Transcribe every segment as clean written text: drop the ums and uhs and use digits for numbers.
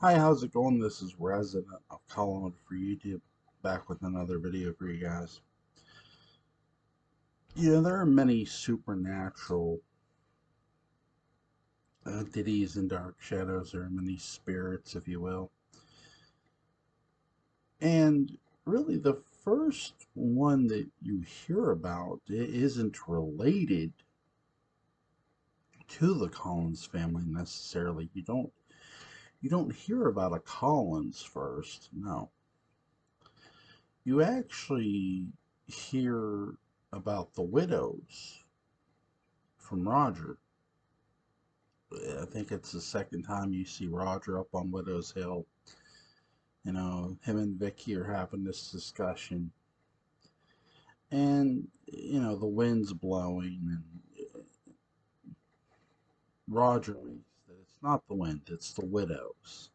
Hi, how's it going? This is Resident of Collinwood for YouTube, back with another video for you guys. There are many supernatural entities and dark shadows. There are many spirits, if you will. And really, the first one that you hear about isn't related to the Collins family necessarily. You don't hear about a Collins first, no. You actually hear about the widows from Roger. I think it's the second time you see Roger up on Widow's Hill. Him and Vicky are having this discussion, and the wind's blowing, and Roger thinks that it's not the wind, it's the widows,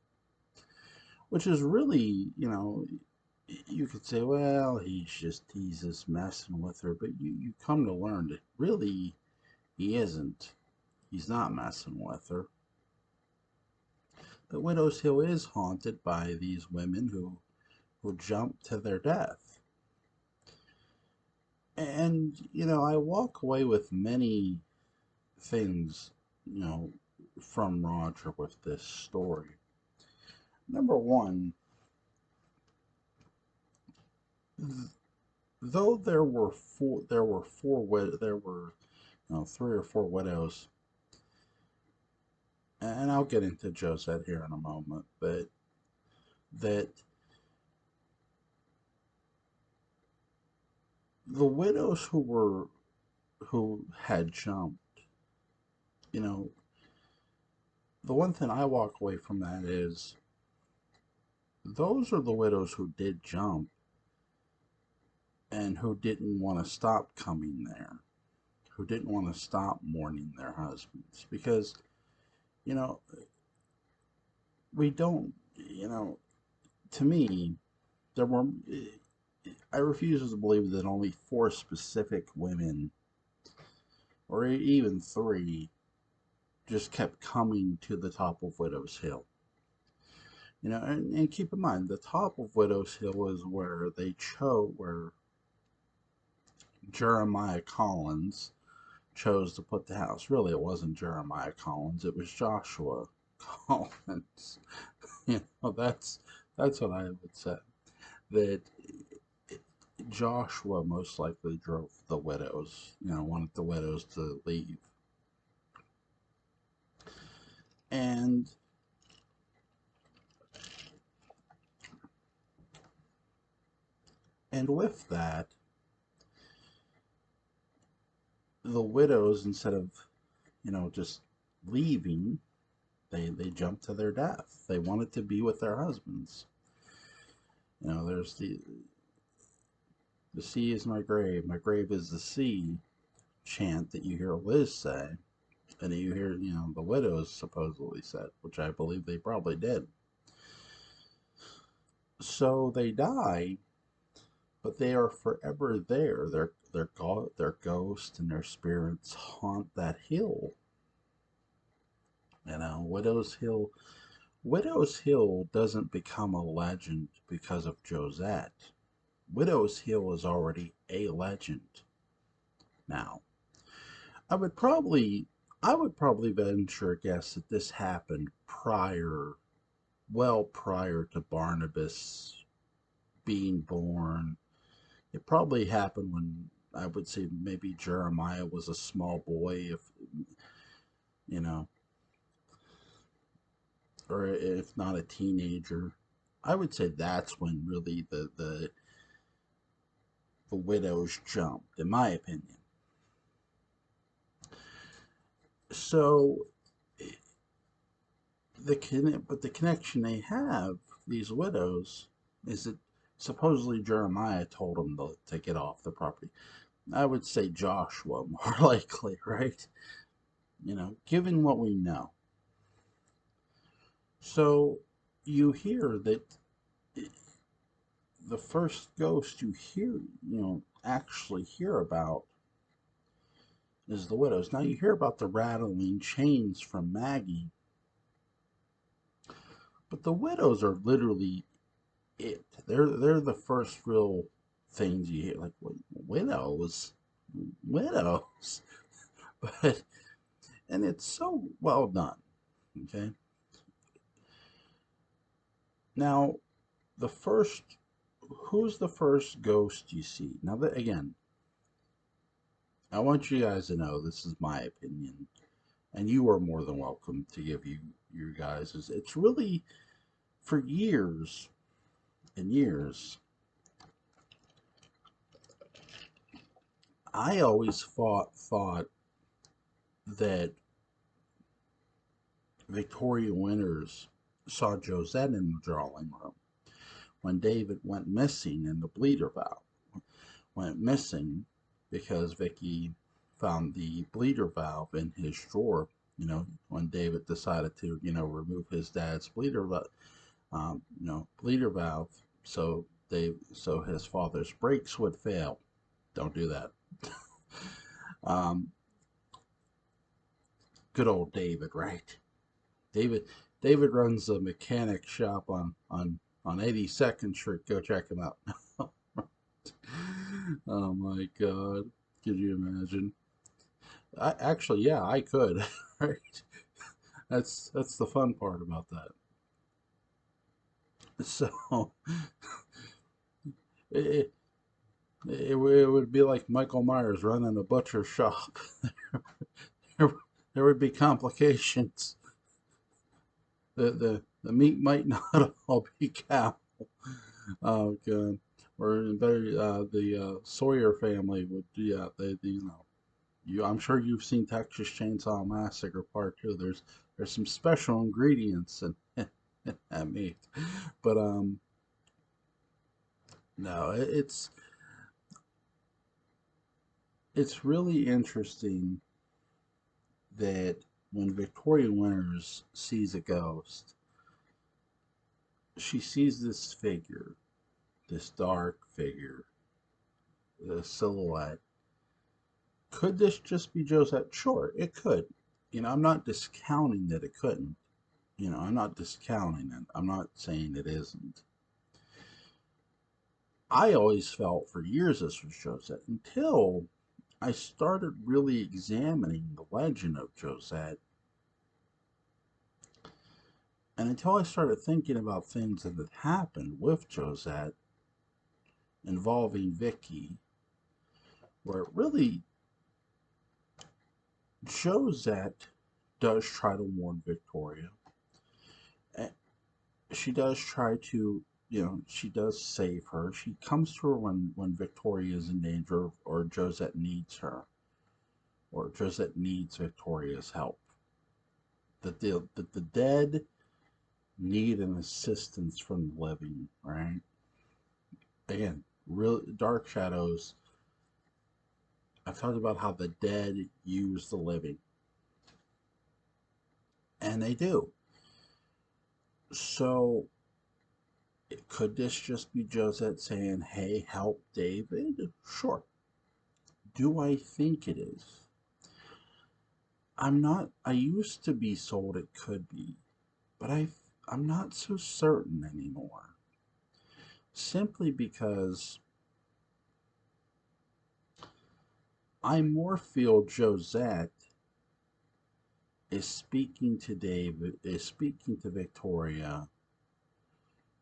which is really, you could say, well, he's just messing with her, but you come to learn that really he isn't. He's not messing with her. But Widow's Hill is haunted by these women who jump to their death. And, I walk away with many things, from Roger with this story. Number one, though there were three or four widows, and I'll get into Josette here in a moment, but that the widows who had jumped, you know, the one thing I walk away from that is those are the widows who did jump and who didn't want to stop coming there, who didn't want to stop mourning their husbands. Because, you know, we don't, to me, there were, I refuse to believe that only four specific women, or even three, just kept coming to the top of Widow's Hill. And keep in mind, the top of Widow's Hill is where where Jeremiah Collins chose to put the house. Really, it wasn't Jeremiah Collins, it was Joshua Collins. That's what I would say. That Joshua most likely drove the widows, wanted the widows to leave. And with that, the widows, instead of, just leaving, they jumped to their death. They wanted to be with their husbands. There's the sea is my grave is the sea chant that you hear Liz say, and you hear, the widows supposedly said, which I believe they probably did. So they die, but they are forever there. Their ghosts and their spirits haunt that hill. Widow's Hill doesn't become a legend because of Josette. Widow's Hill is already a legend now. I would probably venture a guess that this happened well prior to Barnabas being born. It probably happened when, I would say, maybe Jeremiah was a small boy, if you know, or if not a teenager. I would say that's when really the widows jumped, in my opinion. So the connection they have, these widows, is that supposedly Jeremiah told them to get off the property. I would say Joshua more likely, right? Given what we know. So you hear that the first ghost you hear, actually hear about is the widows. Now you hear about the rattling chains from Maggie, But the widows are literally it. They're the first real things you hear. Like, wait, widows, widows. But and it's so well done. Okay, now the first, who's the first ghost you see? Now that again, I want you guys to know this is my opinion, and you are more than welcome to give you guys. It's really for years and years. I always thought that Victoria Winters saw Josette in the drawing room when David went missing and the bleeder valve went missing because Vicky found the bleeder valve in his drawer. When David decided to, remove his dad's bleeder valve, so his father's brakes would fail. Don't do that. um, Good old David, right? David David runs a mechanic shop on 82nd Street. Go check him out. Oh my God. Could you imagine? Actually, yeah, I could. Right? That's the fun part about that. So it, it would be like Michael Myers running a butcher shop. there, there would be complications. The meat might not all be cow. Oh God. Or better, the Sawyer family would, yeah, I'm sure you've seen Texas Chainsaw Massacre Part Two. There's some special ingredients in that meat, but no, it's really interesting that when Victoria Winters sees a ghost, she sees this figure, this dark figure, the silhouette. Could this just be Josette? Sure, it could. I'm not discounting that it couldn't. I'm not discounting it. I'm not saying it isn't. I always felt for years this was Josette until I started really examining the legend of Josette, and until I started thinking about things that had happened with Josette involving Vicky, where it really Josette does try to warn Victoria. She does try to, she does save her. She comes to her when Victoria is in danger or Josette needs her, or Josette needs Victoria's help. That the dead need an assistance from the living, right? Again, real Dark Shadows. I've talked about how the dead use the living, and they do. So, could this just be Josette saying, "Hey, help David"? Sure. Do I think it is? I'm not. I used to be sold it could be, but I'm not so certain anymore. Simply because I more feel Josette is speaking to David, is speaking to Victoria,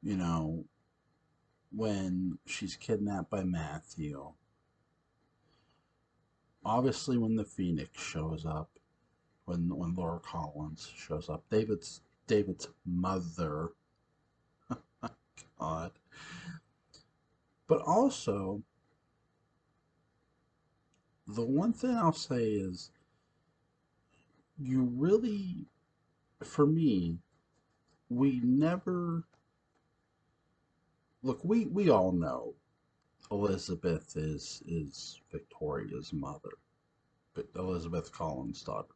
you know, when she's kidnapped by Matthew. Obviously, when the Phoenix shows up, when Laura Collins shows up, David's mother. God. But also, the one thing I'll say is, you really, for me, we never look. We all know Elizabeth is Victoria's mother, but Elizabeth Collins' daughter.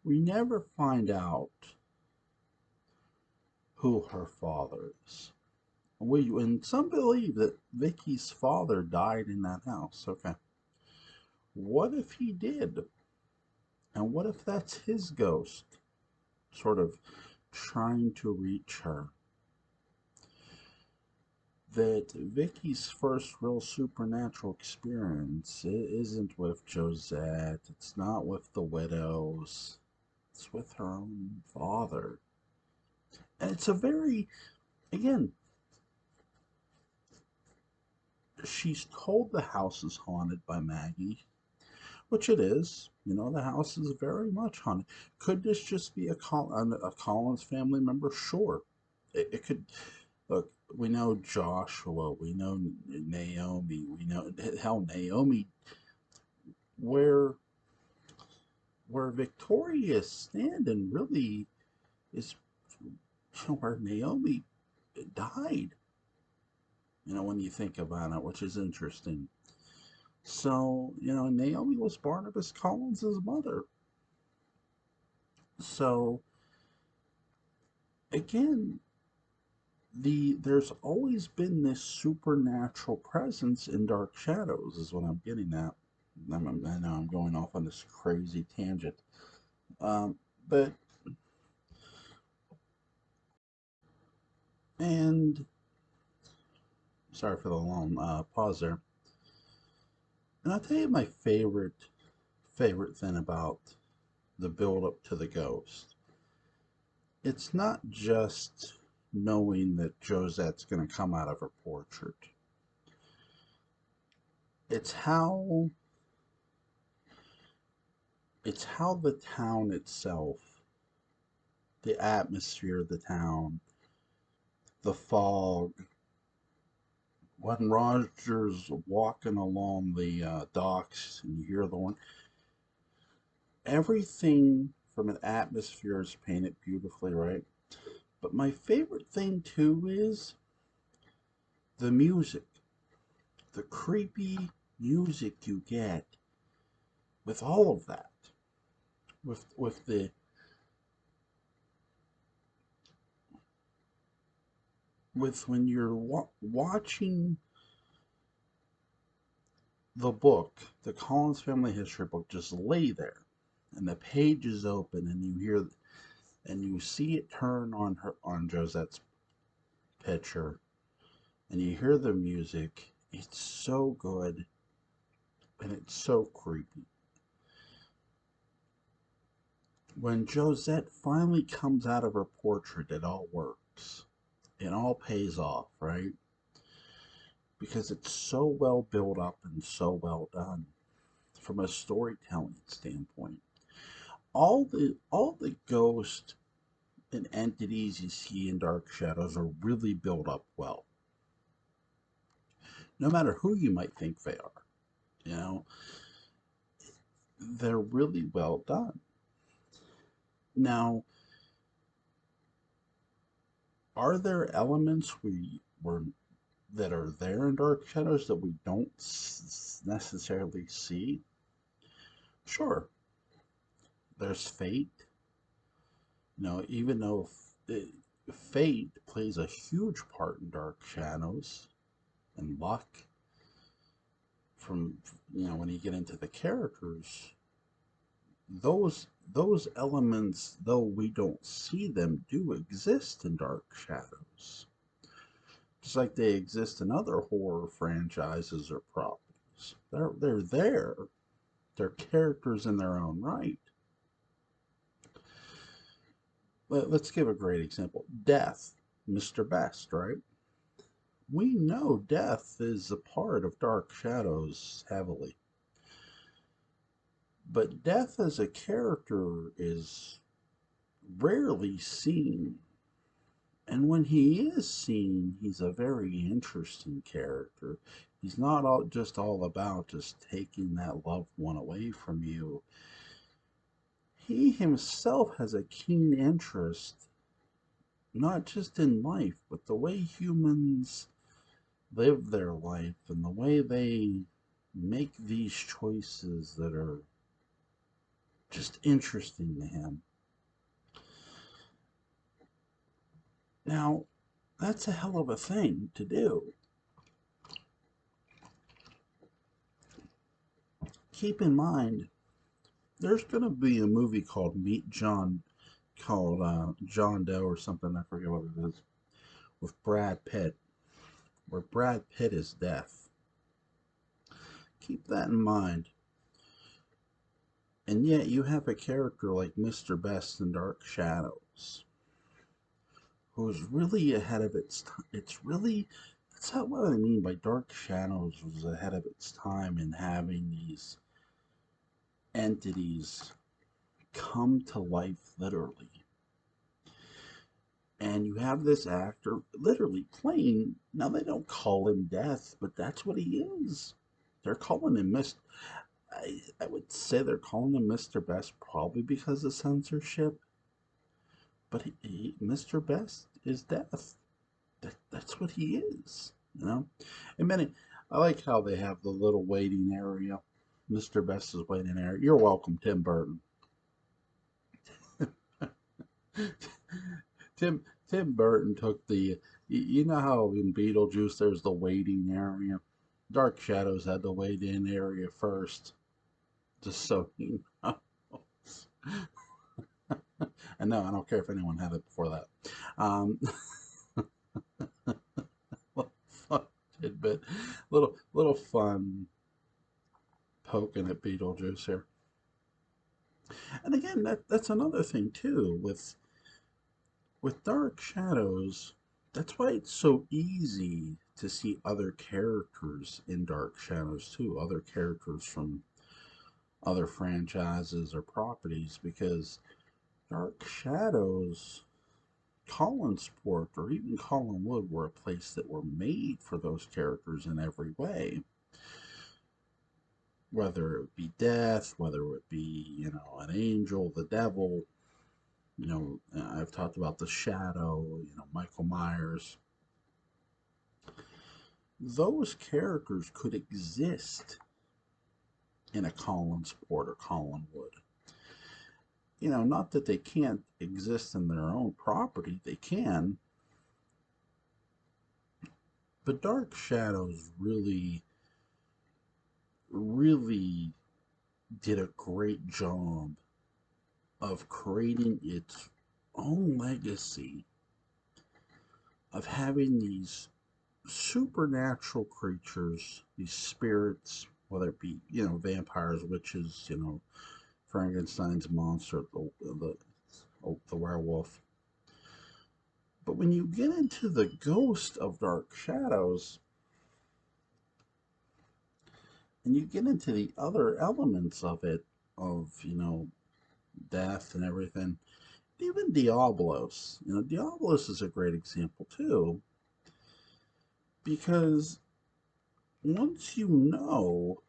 We never find out who her father is. And some believe that Vicky's father died in that house. Okay, what if he did? And what if that's his ghost, sort of trying to reach her. That Vicky's first real supernatural experience isn't with Josette, it's not with the widows, it's with her own father. And it's a very, again, she's told the house is haunted by Maggie, which it is. You know, the house is very much haunted. Could this just be a Collins family member? Sure. It could. Look, we know Joshua, we know Naomi, we know, hell, Naomi, where Victoria is standing really is where Naomi died. You know, when you think about it, which is interesting. So, you know, Naomi was Barnabas Collins' mother. So, again, there's always been this supernatural presence in Dark Shadows, is what I'm getting at. I know I'm going off on this crazy tangent. Um, but, and, sorry for the long pause there. And I'll tell you my favorite thing about the build up to the ghost. It's not just knowing that Josette's going to come out of her portrait. It's how the town itself, the atmosphere of the town, the fog. When Roger's walking along the docks and you hear the horn, everything from an atmosphere is painted beautifully, right? But my favorite thing too is the music, the creepy music you get with all of that, with the when you're watching the book, the Collins family history book, just lay there, and the pages open, and you hear and you see it turn on Josette's picture, and you hear the music. It's so good, and it's so creepy. When Josette finally comes out of her portrait, it all works. It all pays off, right? Because it's so well built up and so well done from a storytelling standpoint. All the ghosts and entities you see in Dark Shadows are really built up well. No matter who you might think they are, you know, they're really well done. Now, are there elements that are there in Dark Shadows that we don't necessarily see? Sure, there's fate. You know, even though fate plays a huge part in Dark Shadows, and luck, from, you know, when you get into the characters, those elements, though we don't see them, do exist in Dark Shadows. Just like they exist in other horror franchises or properties. They're there. They're characters in their own right. Let's give a great example. Death, Mr. Best, right? We know Death is a part of Dark Shadows heavily. But Death as a character is rarely seen. And when he is seen, he's a very interesting character. He's not just all about just taking that loved one away from you. He himself has a keen interest, not just in life, but the way humans live their life and the way they make these choices that are just interesting to him. Now, that's a hell of a thing to do. Keep in mind, there's going to be a movie called Meet John called John Doe or something. I forget what it is. With Brad Pitt, where Brad Pitt is death. Keep that in mind. And yet you have a character like Mr. Best in Dark Shadows, who's really ahead of its time. It's really, that's not what I mean by Dark Shadows was ahead of its time in having these entities come to life literally. And you have this actor literally playing, now they don't call him Death, but that's what he is. They're calling him Mr. I would say they're calling him Mr. Best probably because of censorship, but Mr. Best is Death. That's what he is, you know. And many, I like how they have the little waiting area. Mr. Best is waiting area. You're welcome, Tim Burton. Tim Burton took the, you know how in Beetlejuice there's the waiting area. Dark Shadows had the waiting area first, just so you know. And no, I don't care if anyone had it before that. Um, fun tidbit, little fun poking at Beetlejuice here. And again, that's another thing too with Dark Shadows. That's why it's so easy to see other characters in Dark Shadows too, other characters from other franchises or properties, because Dark Shadows, Collinsport, or even Collinwood were a place that were made for those characters in every way. Whether it be death, whether it be, you know, an angel, the devil, you know, I've talked about the shadow, you know, Michael Myers. Those characters could exist in a Collinsport or Collinwood. You know, not that they can't exist in their own property, they can. But Dark Shadows really did a great job of creating its own legacy of having these supernatural creatures, these spirits, whether it be, you know, vampires, witches, you know, Frankenstein's monster, the werewolf. But when you get into the ghost of Dark Shadows, and you get into the other elements of it, of, you know, death and everything, even Diablos, you know, Diablos is a great example too, because once you know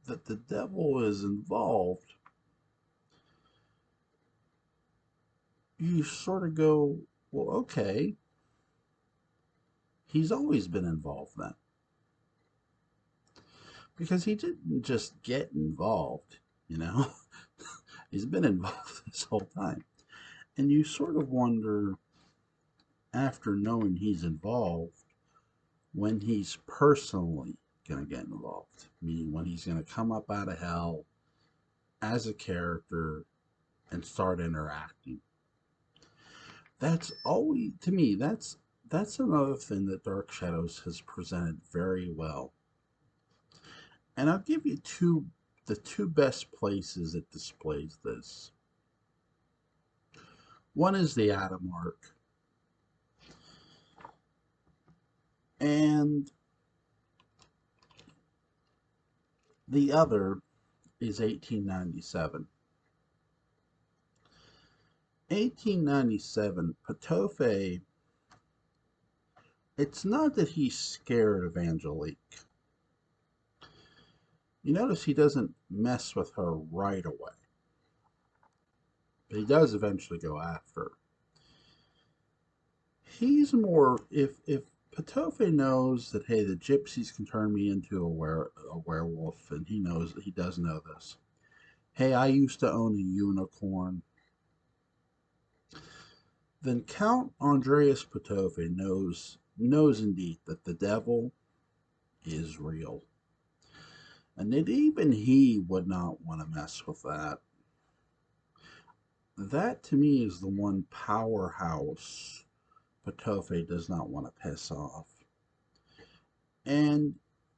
that the devil is involved, you sort of go, well, okay, he's always been involved then. Because he didn't just get involved, you know, he's been involved this whole time. And you sort of wonder, after knowing he's involved, when he's personally going to get involved, meaning when he's going to come up out of hell as a character and start interacting. That's always, to me, that's another thing that Dark Shadows has presented very well. And I'll give you the two best places it displays this. One is the Atom Arc, and the other is 1897. 1897, Patofe, it's not that he's scared of Angelique. You notice he doesn't mess with her right away, but he does eventually go after her. He's more, if Patofe knows that, hey, the gypsies can turn me into a werewolf, and he knows that he does know this. Hey, I used to own a unicorn. Then Count Andreas Patofe knows indeed that the devil is real, and that even he would not want to mess with that. that to me is the one powerhouse Patofe does not want to piss off. And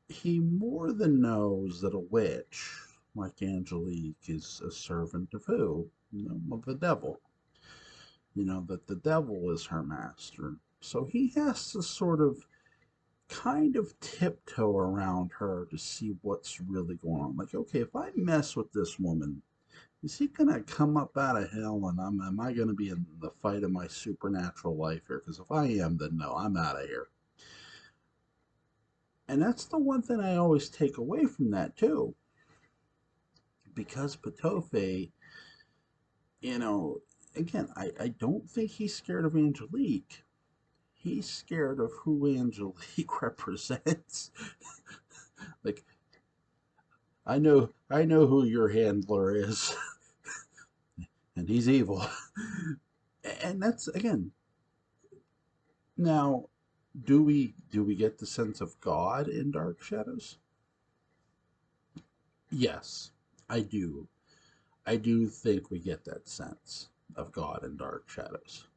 he more than knows that a witch like Angelique is a servant of who? Of the devil. That the devil is her master. So he has to sort of kind of tiptoe around her to see what's really going on. Like, okay, if I mess with this woman, is he gonna come up out of hell, and am I gonna be in the fight of my supernatural life here? Because if I am, then no, I'm out of here. And that's the one thing I always take away from that too, because Patofe, you know, again, I don't think he's scared of Angelique. He's scared of who Angelique represents. Like, I know who your handler is, and he's evil. And that's again. Now, do we get the sense of God in Dark Shadows? Yes, I do. I do think we get that sense of God in Dark Shadows.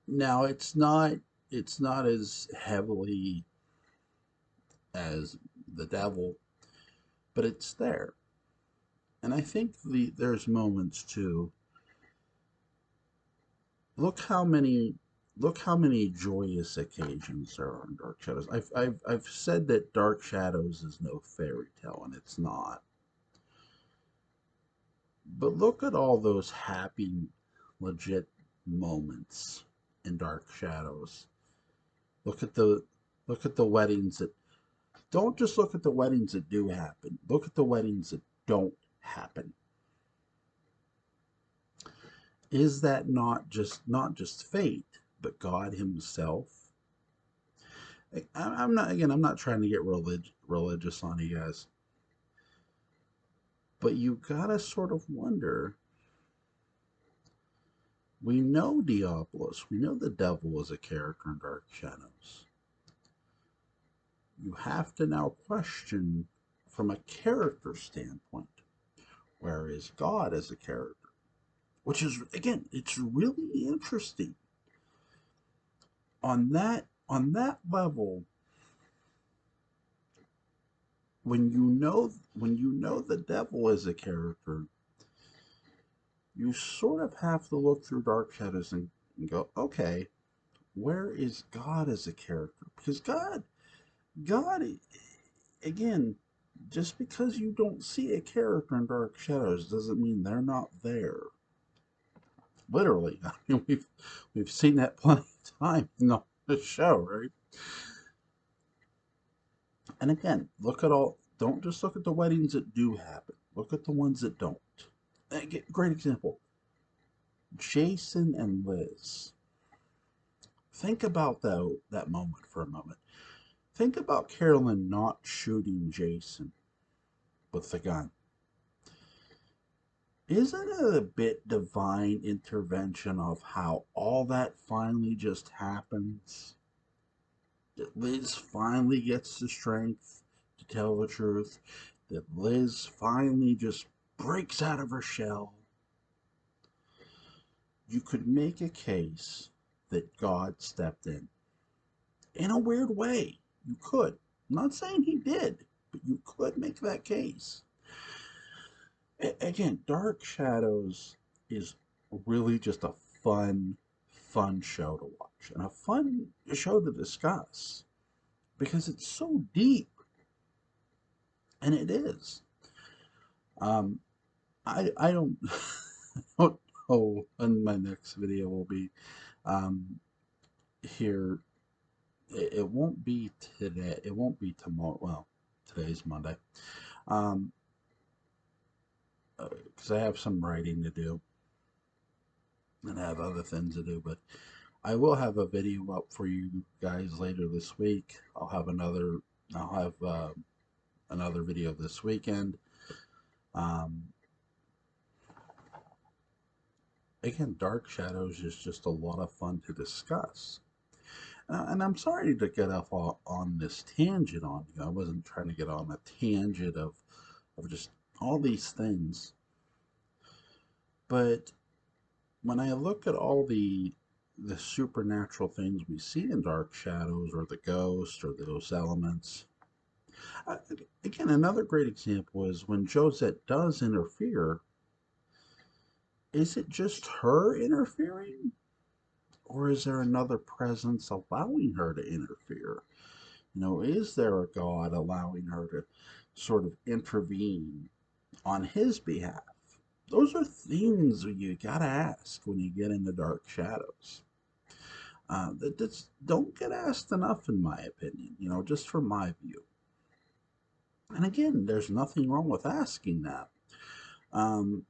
Now, it's not as heavily as the devil, but it's there. And I think there's moments too. Look how many look how many joyous occasions there are in Dark Shadows. I've said that Dark Shadows is no fairy tale, and it's not. But look at all those happy, legit moments in Dark Shadows. Look at the look at the weddings that don't just look at the weddings that do happen. Look at the weddings that don't happen. Is that not just fate, but God Himself? I'm not trying to get religious on you guys, but you gotta sort of wonder. We know Diabolos. We know the devil is a character in Dark Shadows. You have to now question from a character standpoint, where is God as a character? Which is again, it's really interesting. On that level, when you know the devil is a character, you sort of have to look through Dark Shadows and go, okay, where is God as a character? Because God, again, just because you don't see a character in Dark Shadows doesn't mean they're not there. Literally, I mean, we've seen that plenty of times in the show, right? And again, look at all. Don't just look at the weddings that do happen. Look at the ones that don't. Great example. Jason and Liz. Think about that moment for a moment. Think about Carolyn not shooting Jason with the gun. Isn't it a bit divine intervention of how all that finally just happens? That Liz finally gets the strength to tell the truth. That Liz finally just breaks out of her shell. You could make a case that God stepped in a weird way. You could. I'm not saying He did, but you could make that case. Again, Dark Shadows is really just a fun show to watch and a fun show to discuss because it's so deep, and it is. Um, I don't don't know when my next video will be. Here, it won't be today. It won't be tomorrow. Well, today's Monday. Um, because I have some writing to do and I have other things to do, but I will have a video up for you guys later this week. I'll have another video this weekend. Um, again, Dark Shadows is just a lot of fun to discuss. And I'm sorry to get off on this tangent on you. I wasn't trying to get on a tangent of just all these things. But when I look at all the supernatural things we see in Dark Shadows, or the ghosts, or those elements, uh, again, another great example is when Josette does interfere. Is it just her interfering, or is there another presence allowing her to interfere? Is there a God allowing her to sort of intervene on his behalf? Those are things you gotta ask when you get into Dark Shadows. That don't get asked enough, in my opinion, just from my view. And again, there's nothing wrong with asking that. Um,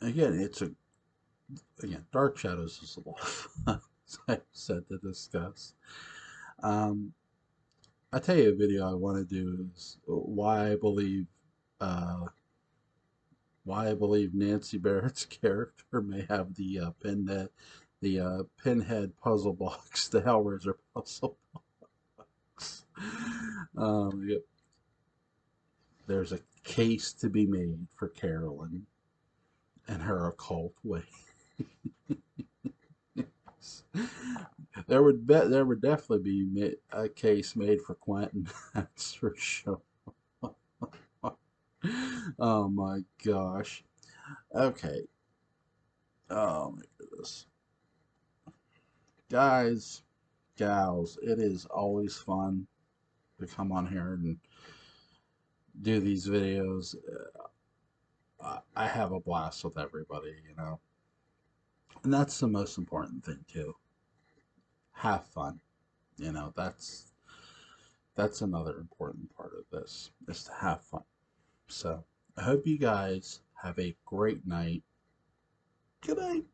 again, Dark Shadows is a lot of fun, as I said, to discuss. Um, I tell you, a video I want to do is uh, why I believe Nancy Barrett's character may have the pinhead puzzle box, the Hellraiser puzzle box. Yeah, there's a case to be made for Carolyn and her occult ways. There would definitely be a case made for Quentin. That's for sure. Oh my gosh. Okay. Oh my goodness. Guys, gals, it is always fun to come on here and do these videos. I have a blast with everybody. And that's the most important thing too. Have fun. You know, that's another important part of this, is to have fun. So I hope you guys have a great night. Good night.